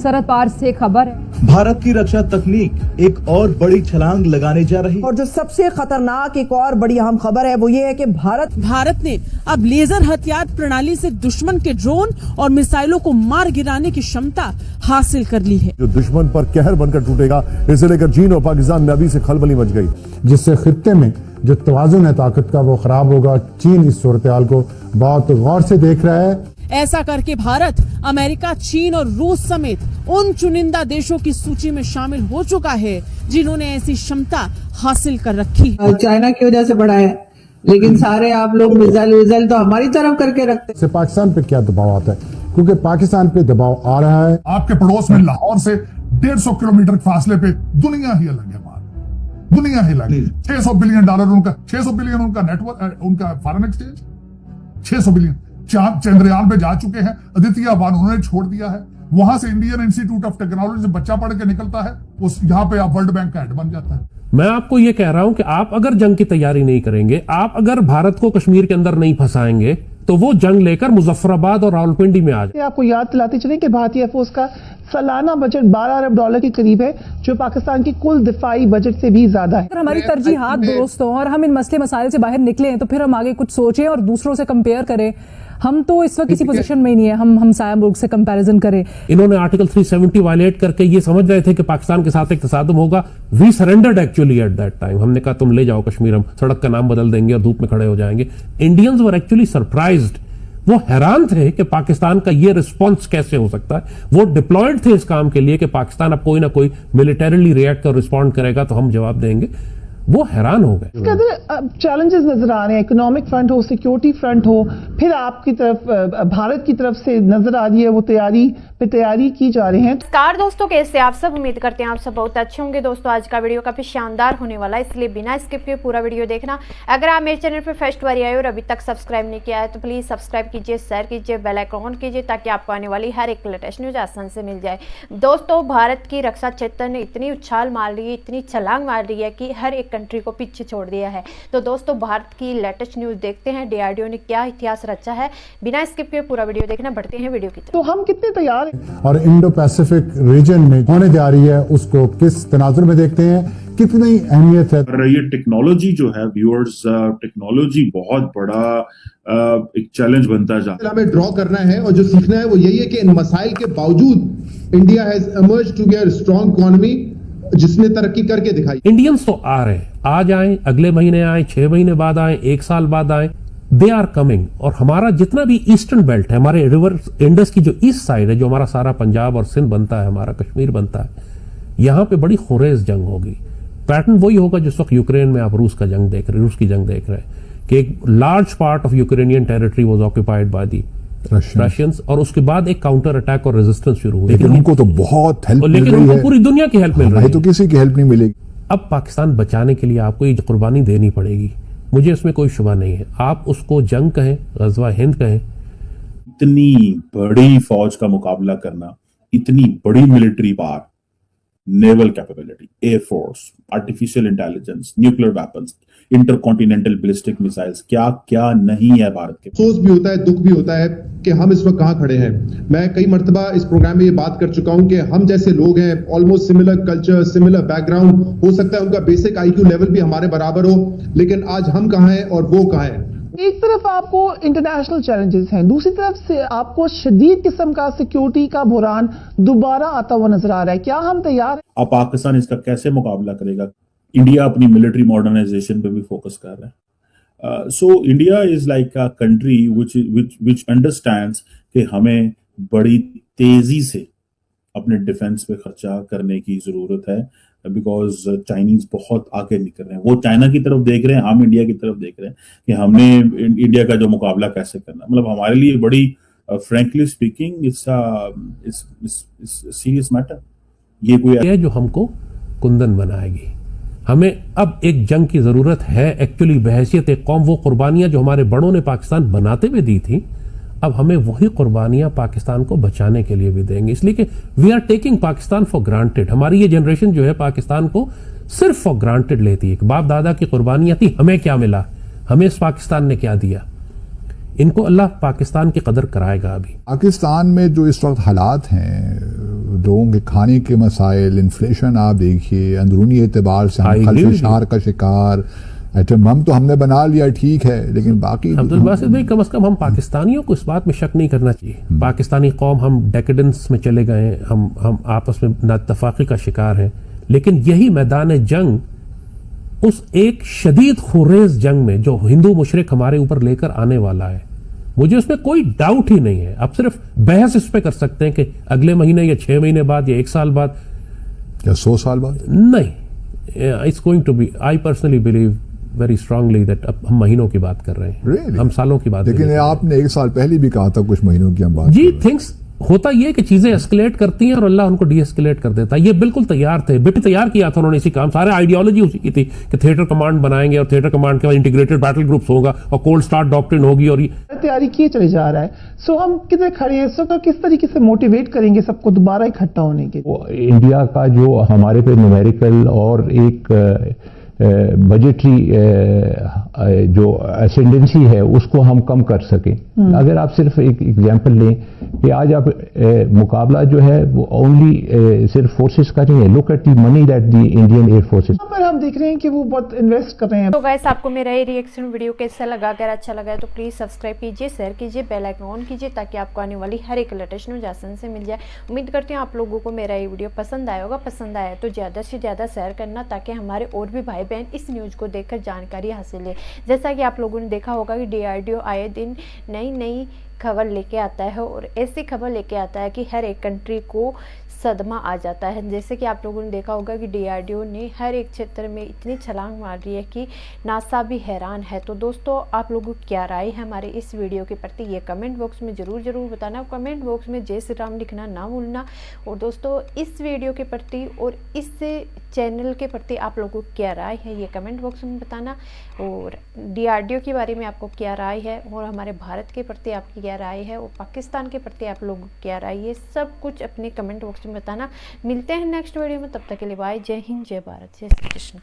सरहद पार से खबर है। भारत की रक्षा तकनीक एक और बड़ी छलांग लगाने जा रही है। और जो सबसे खतरनाक एक और बड़ी अहम खबर है वो ये है कि भारत ने अब लेजर हथियार प्रणाली से दुश्मन के ड्रोन और मिसाइलों को मार गिराने की क्षमता हासिल कर ली है। जो दुश्मन पर कहर बनकर टूटेगा, इसे लेकर चीन और पाकिस्तान में अभी से खलबली मच गई, जिससे खित्ते में जो तवाजुन है ताकत का वो खराब होगा। चीन इस सूरत हाल को बहुत गौर से देख रहा है। ऐसा करके भारत अमेरिका, चीन और रूस समेत उन चुनिंदा देशों की सूची में शामिल हो चुका है जिन्होंने ऐसी क्षमता हासिल कर रखी है। चाइना की वजह से बढ़ा है, लेकिन सारे आप लोग मिसाइल तो हमारी तरफ करके रखते हैं। पाकिस्तान पे क्या दबाव आता है, क्योंकि पाकिस्तान पे दबाव आ रहा है। आपके पड़ोस में लाहौर से 150 किलोमीटर फासले पे दुनिया ही अलग है, दुनिया ही अलग है। $600 बिलियन उनका, 600 बिलियन उनका नेटवर्क, उनका फॉरेन एक्सचेंज, 600 बिलियन। चंद्रयान पे जा चुके हैं, अदिति 1 उन्होंने छोड़ दिया है। वहां से इंडियन इंस्टीट्यूट ऑफ टेक्नोलॉजी से बच्चा पढ़ के निकलता है, उस यहाँ पे आप वर्ल्ड बैंक का हेड बन जाता है। मैं आपको ये कह रहा हूं कि आप अगर जंग की तैयारी नहीं करेंगे, आप अगर भारत को कश्मीर के अंदर नहीं फंसाएंगे, तो वो जंग लेकर मुजफ्फराबाद और रावलपिंडी में आ जाए। आपको याद दिलाते चलें कि भारतीय एयरफोर्स का सालाना बजट $12 अरब के करीब है, जो पाकिस्तान की कुल दिफाई बजट से भी ज्यादा है। अगर हमारी तरजीहात दुरुस्त हों और हम इन मसले मसाइल से बाहर निकलें, तो फिर हम आगे कुछ सोचें और दूसरों से कंपेयर करें। हम तो इस वक्त किसी पोजीशन में ही नहीं है हम साया मुल्क से कंपैरिजन करें। इन्होंने आर्टिकल 370 वायलेट करके ये समझ रहे थे कि पाकिस्तान के साथ एक तसादुम होगा। We surrendered actually at that time. हमने कहा तुम ले जाओ कश्मीर, हम सड़क का नाम बदल देंगे और धूप में खड़े हो जाएंगे। इंडियंस वर एक्चुअली सरप्राइज्ड, वो हैरान थे कि पाकिस्तान का ये रिस्पॉन्स कैसे हो सकता है। वो डिप्लॉयड थे इस काम के लिए कि पाकिस्तान अब कोई ना कोई मिलिटरीली रिएक्ट और रिस्पॉन्ड करेगा तो हम जवाब देंगे। वो हैरान हो गए। इसके अंदर चैलेंजेस नजर आ रहे हैं, इकोनॉमिक फ्रंट हो, सिक्योरिटी फ्रंट हो, फिर आपकी तरफ भारत की तरफ से नजर आ रही है वो तैयारी की जा रही है। नमस्कार दोस्तों, कैसे आप सब? उम्मीद करते हैं आप सब बहुत अच्छे होंगे। दोस्तों आज का वीडियो काफी शानदार होने वाला है, इसलिए बिना स्किप किए पूरा वीडियो देखना। अगर आप मेरे चैनल पर फर्स्ट बार आए और अभी तक सब्सक्राइब नहीं किया है तो प्लीज सब्सक्राइब कीजिए, शेयर कीजिए, बेल आइकन ऑन कीजिए, ताकि आपको आने वाली हर एक लेटेस्ट न्यूज आसान से मिल जाए। दोस्तों भारत की रक्षा क्षेत्र ने इतनी उछाल मार रही है, इतनी छलांग मार रही है कि हर एक कंट्री को पीछे छोड़ दिया है। तो दोस्तों भारत की लेटेस्ट न्यूज देखते हैं, डीआरडीओ ने क्या इतिहास रचा है। बिना स्किप किए पूरा वीडियो देखना। बढ़ते हैं वीडियो की तरफ। तो हम कितने तैयार हैं और इंडो पैसिफिक रीजन में होने जा रही है उसको किस तनाजुर में देखते हैं, कितनी अहमियत है। ये टेक्नोलॉजी जो है व्यूअर्स, टेक्नोलॉजी बहुत बड़ा एक चैलेंज बनता जा रहा है। हमें ड्रॉ करना है और जो सीखना है वो यही है कि इन मसाइल के बावजूद India has emerged to be a strong economy जिसने तरक्की करके दिखाई। इंडियंस तो आ रहे हैं, आज आए, अगले महीने आए, 6 महीने बाद आए, 1 साल बाद आए, दे आर कमिंग। और हमारा जितना भी ईस्टर्न बेल्ट है, हमारे रिवर इंडस की जो ईस्ट साइड है, जो हमारा सारा पंजाब और सिंध बनता है, हमारा कश्मीर बनता है, यहां पे बड़ी खुरेज जंग होगी। पैटर्न वही होगा जिस वक्त यूक्रेन में आप रूस की जंग देख रहे हैं कि एक large part of Ukrainian territory was occupied by the Russians, और उसके बाद एक काउंटर अटैक और रेजिस्टेंस शुरू हुई। लेकिन उनको तो बहुत हेल्प मिल रही है, लेकिन उनको पूरी दुनिया की हेल्प मिल रही है, तो किसी की हेल्प नहीं मिलेगी। अब पाकिस्तान बचाने के लिए आपको ये कुर्बानी देनी पड़ेगी, मुझे इसमें कोई शुबा नहीं है। आप उसको जंग कहें, गज़वा हिंद कहें। इतनी बड़ी फौज का मुकाबला करना, इतनी बड़ी military power, naval capability, air force, artificial intelligence, nuclear weapons, intercontinental ballistic missiles, क्या क्या नहीं है भारत के। अफसोस भी होता है, दुख भी होता है कि हम इस वक्त कहां खड़े हैं। मैं कई मर्तबा इस प्रोग्राम में ये बात कर चुका हूं कि हम जैसे लोग हैं, almost similar culture, similar background, हो सकता है उनका बेसिक आईक्यू लेवल भी हमारे बराबर हो, लेकिन आज हम कहां हैं और वो कहां हैं। एक तरफ आपको इंटरनेशनल चैलेंजेस हैं, दूसरी तरफ से आपको शदीद किस्म का सिक्योरिटी का बुरान दोबारा आता हुआ नजर आ रहा है। क्या हम तैयार हैं? अब पाकिस्तान इसका कैसे मुकाबला करेगा? इंडिया अपनी मिलिट्री मॉडर्नाइजेशन पे भी फोकस कर रहा है। So India is like a country which understands कि हमें बड़ी तेजी से अपने डिफेंस पे खर्चा करने की जरूरत है, बिकॉज चाइनीज बहुत आगे निकल रहे हैं। वो चाइना की तरफ देख रहे हैं, हम इंडिया की तरफ देख रहे हैं कि हमने इंडिया का जो मुकाबला कैसे करना। मतलब हमारे लिए बड़ी frankly speaking it's serious matter. ये कोई है जो हमको कुंदन बनाएगी। हमें अब एक जंग की जरूरत है एक्चुअली बहैसियत एक कौम। वो कुर्बानियां जो हमारे बड़ों ने पाकिस्तान बनाते हुए दी थी, अब हमें वही कुर्बानियां पाकिस्तान को बचाने के लिए भी देंगे, इसलिए कि we are taking Pakistan for granted. हमारी ये जनरेशन जो है पाकिस्तान को सिर्फ फॉर ग्रांटेड लेती है। बाप दादा की कुर्बानियां थी, हमें क्या मिला, हमें इस पाकिस्तान ने क्या दिया। इनको अल्लाह पाकिस्तान की कदर कराएगा। अभी पाकिस्तान में जो इस वक्त हालात हैं, لوگوں کے کھانے کے مسائل، انفلیشن آپ دیکھیے، اندرونی اعتبار سے ہم خلفشار کا شکار. ایٹم بم تو ہم نے بنا لیا ٹھیک ہے، لیکن باقی عبدالباسط بھائی کم از کم ہم پاکستانیوں کو اس بات میں شک نہیں کرنا چاہیے. پاکستانی قوم ہم ڈیکیڈنس میں چلے گئے ہیں، ہم آپس میں نااتفاقی کا شکار ہیں، لیکن یہی میدان جنگ اس ایک شدید خونریز جنگ میں جو ہندو مشرق ہمارے اوپر لے کر آنے والا ہے، مجھے اس میں کوئی ڈاؤٹ ہی نہیں ہے. اب صرف بحث اس پہ کر سکتے ہیں کہ اگلے مہینے یا 6 مہینے بعد یا 1 سال بعد یا 100 سال بعد. نہیں، it's going to be, I personally believe very strongly that اب ہم مہینوں کی بات کر رہے ہیں، ہم سالوں کی بات. لیکن آپ نے 1 سال پہلے بھی کہا تھا کچھ مہینوں کی ہم بات. جی تھنگس ہوتا یہ کہ چیزیں اسکلیٹ کرتی ہیں اور اللہ ان کو ڈی اسکلیٹ کر دیتا ہے. یہ بالکل تیار تھے، تیار کیا تھا انہوں نے اسی کام، سارے آئیڈیالوجی اسی کی تھی کہ تھیٹر کمانڈ بنائیں گے اور تھیٹر کمانڈ کے بعد انٹیگریٹڈ بیٹل گروپس ہوگا اور کولڈ سٹارٹ ڈاکٹرن ہوگی اور تیاری کیے چلے جا رہا ہے. سو ہم کدھر کھڑے ہیں، سو کس طریقے سے موٹیویٹ کریں گے سب کو دوبارہ اکٹھا ہونے کے. انڈیا کا جو ہمارے پہ نومیریکل اور ایک بجٹری جو اسینڈنسی ہے اس کو ہم کم کر سکیں. اگر آپ صرف ایک ایگزامپل لیں کہ آج آپ مقابلہ جو ہے وہ اونلی صرف فورسز کا نہیں ہے. Look at the money that the Indian air forces پر ہم دیکھ رہے ہیں کہ وہ بہت انویسٹ کر رہے ہیں. تو گائس آپ کو میرا یہ ریئیکشن ویڈیو کیسا لگا، اگر اچھا لگا ہے تو پلیز سبسکرائب کیجیے، شیئر کیجیے، بیل آئیکن آن کیجیے تاکہ آپ کو آنے والی ہر ایک لیٹسٹ نیوز آسانی سے مل جائے. امید کرتی ہوں آپ لوگوں کو میرا یہ ویڈیو پسند آئے ہوگا. پسند آیا تو زیادہ سے زیادہ شیئر کرنا تاکہ ہمارے اور بھی بھائی بہن اس نیوز کو دیکھ کر جانکاری حاصل لے. جیسا کہ آپ لوگوں نے دیکھا ہوگا کہ DRDO آئے دن نئی خبر لے کے آتا ہے اور ایسی خبر لے کے آتا ہے کہ ہر ایک کنٹری کو صدمہ آ جاتا ہے. جیسے کہ آپ لوگوں نے دیکھا ہوگا کہ DRDO نے ہر ایک چھیتر میں اتنی چھلانگ مار رہی ہے کہ ناسا بھی حیران ہے. تو دوستو آپ لوگوں کی کیا رائے ہے ہمارے اس ویڈیو کے پرتی، یہ کمنٹ باکس میں ضرور بتانا. کمنٹ باکس میں جے श्री राम لکھنا نہ بھولنا. اور دوستو اس ویڈیو کے پرتی اور اس چینل کے پرتی آپ لوگوں کی کیا رائے ہے یہ کمنٹ باکس میں بتانا. اور DRDO کے بارے میں آپ کو کیا رائے ہے اور ہمارے بھارت کے پرتی آپ کی کیا رائے ہے اور پاکستان کے پرتی آپ لوگوں کی کیا رائے ہے، سب کچھ اپنے کمنٹ باکس میں بتانا. ملتے ہیں نیکسٹ ویڈیو میں، تب تک کے لیے بائے. جے ہند، جے بھارت، جے श्री कृष्ण.